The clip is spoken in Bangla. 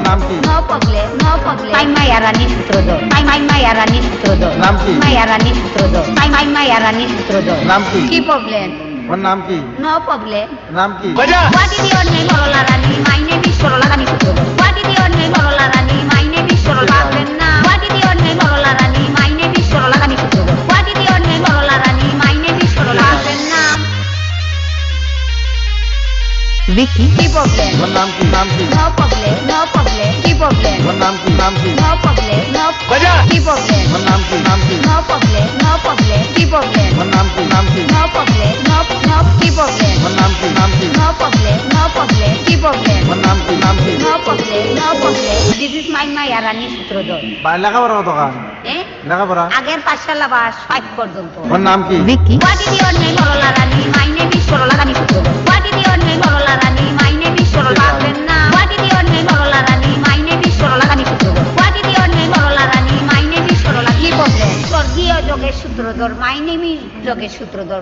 নাম কি? No problem, no problem. Maiya Rani সূত্রধর, মাইয়া রানী সূত্রধর। নাম কি? মাইয়া রানী সূত্রধর, মাইয়া রানী সূত্রধর। নাম কি? কি প্রবলেম? ওর নাম কি? No problem. নাম কি? What is your name, Sorola Rani? My name is Sorola Rani Sutrodhar. What is your name, Sorola Rani? My name is Sorola Rani. What is your name, Sorola Rani? My name is Sorola Rani Sutrodhar. What is your name, Sorola Rani? My name is Sorola Rani. Vicky, কি প্রবলেম? ওর নাম কি? নাম কি? No problem, no problem. কি প্রবলেম? ওর নাম কি? নাম কি? নো প্রবলেম, নো কি প্রবলেম? ওর নাম কি? নাম কি? No problem, no problem. কি প্রবলেম? ওর নাম কি? নাম কি? নো প্রবলেম, নো কি প্রবলেম? ওর নাম কি? নাম কি? No problem, no problem. কি প্রবলেম? ওর নাম কি? নাম কি? No problem, no problem. This is মাইয়া রানী সূত্রধর। লেখাপড়া কত কান? এ? লেখাপড়া? আগের পাঠশালা বাস 5 পর্যন্ত। ওর নাম কি? Vicky, What is your name, Sorola Rani? My name is Sorola Rani Sutrodhar. What is your name, Sorola Rani? My name is Sorola Rani. What is your name, Sorola Rani? My name is Sorola Rani Sutrodhar. What is your name, Sorola Rani? My name is Sorola. কি প্রবলেম? স্বর্গীয় যোগেশ সূত্রধর। My name is Yogesh Sutradhar.